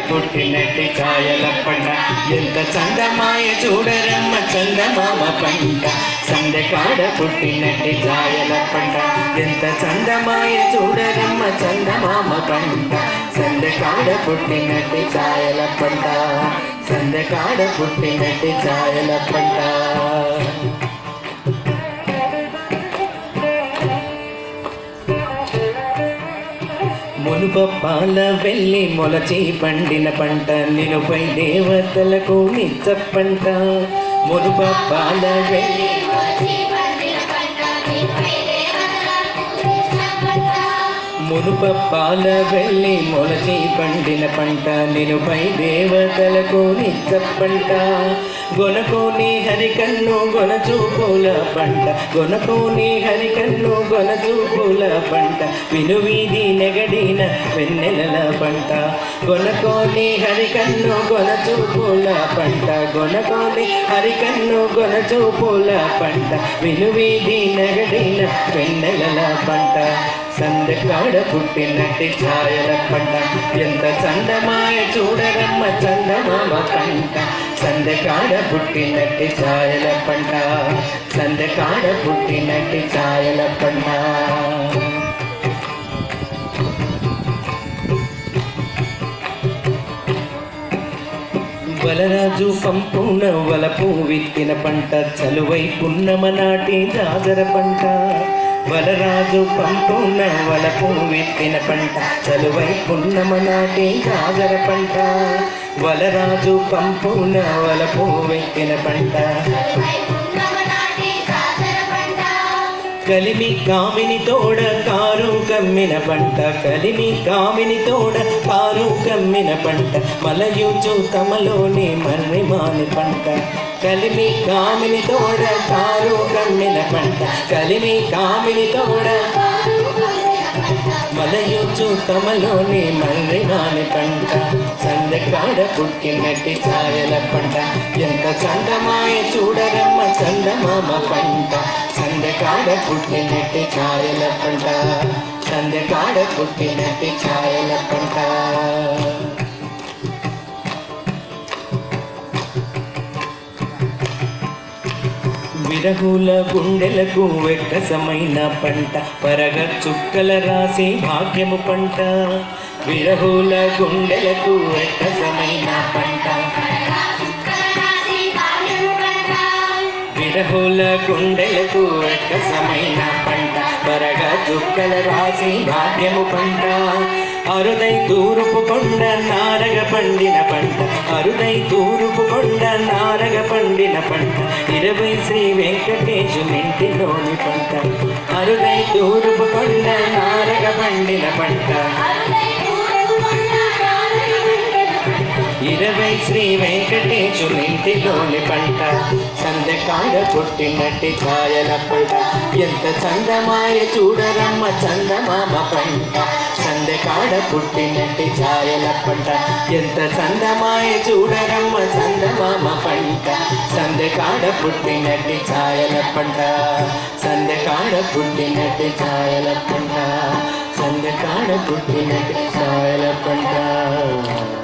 పుట్టినట్టి కాయల పంట ఎంత చందమాయ చూడరమ్మ చందమామ పంట సందెకాడ పుట్టినట్టి కాయల పంట ఎంత చందమాయ చూడరమ్మ చందమామ పంట సందెకాడ పుట్టినట్టి కాయల పంట సందెకాడ పుట్టినట్టి కాయల పంట మునుపప్పాల వెళ్ళి మొలచి పండిన పంట నిలుపై దేవతలకు నిచ్చ పంట మునుపప్పాల వెళ్ళి మునుపప్పాల వెళ్ళి మొలచి పండిన పంట నిలుపై దేవతలకు నిచ్చ పంట గొనకోని హరికన్ను గొనచూపుల పంట గొనకోని హరికన్ను గొనచూపుల పంట వినువీధి నెగడిన వెన్నెలల పంట గొనకోని హరికన్ను గొనచూపుల పంట గొనకోని హరికన్ను గొనచూపుల పంట వినువీధి నెగడిన వెన్నెలల పంట సందెకాడ పుట్టినట్టి ఛాయల పంట ఎంత చందమాయ చూడరమ్మ చందమామ పంట సందెకాడ పుట్టినట్టి ఛాయల పంట సందెకాడ పుట్టినట్టి ఛాయల పంట వలరాజు పంపున వలపు విత్తిన పంట చలువై పున్నమ నాటి జాజర పంట వలరాజు పంపున వలపు విత్తిన పంట చలువై పున్నమ నాటి జాజర పంట వలరాజు పంపున వలపు విత్తిన పంట కలిమి కామిని తోడ కారు కమ్మిన పంట కలిమి కామిని తోడ కారు కమ్మిన పంట మలయుచు తమలోని మర్రిమాని పంట కలిమి కామిని తోడ కారు కమ్మిన పంట కలిమి కామిని తోడ మలయుచు తమలోని మర్రిమాని పంట సందెకాడ పుట్టినట్టి ఛాయల పంట ఎంత చందమాయ చూడరమ్మ చందమామ పంట సందెకాడ పుట్టినట్టి ఛాయల పంట సందెకాడ పుట్టినట్టి ఛాయల పంట విరహుల గుండెలకు వెక్కసమైన పంట పరగ చుక్కల రాసి భాగ్యము పంట విరహుల గుండెలకు వెక్కసమైన పంట విరహుల గుండెలకు వెక్కసమైన పంట పరగ చుక్కల రాసి భాగ్యము పంట అరుదై తూరుపు కొండ నారగ పండిన పంట అరుదై తూరుపు కొండ నారగ పండిన పంట 20 శ్రీ వెంకటేశునింటిలోని పంట అరుదై తూరుపు కొండ నారగ పండిన పంట 20 శ్రీ వెంకటేశునింటిలోని పంట సందెకాడ పుట్టినట్టి ఛాయల పంట ఎంత చందమాయ చూడరమ్మ చందమామ పంట సందెకాడ పుట్టినట్టి ఛాయల పంట ఎంత చందమాయ చూడరమ్మ చందమామ పంట సందెకాడ పుట్టినట్టి ఛాయల పంట సందెకాడ పుట్టినట్టి ఛాయల పంట సందెకాడ పుట్టినట్టి ఛాయల పంట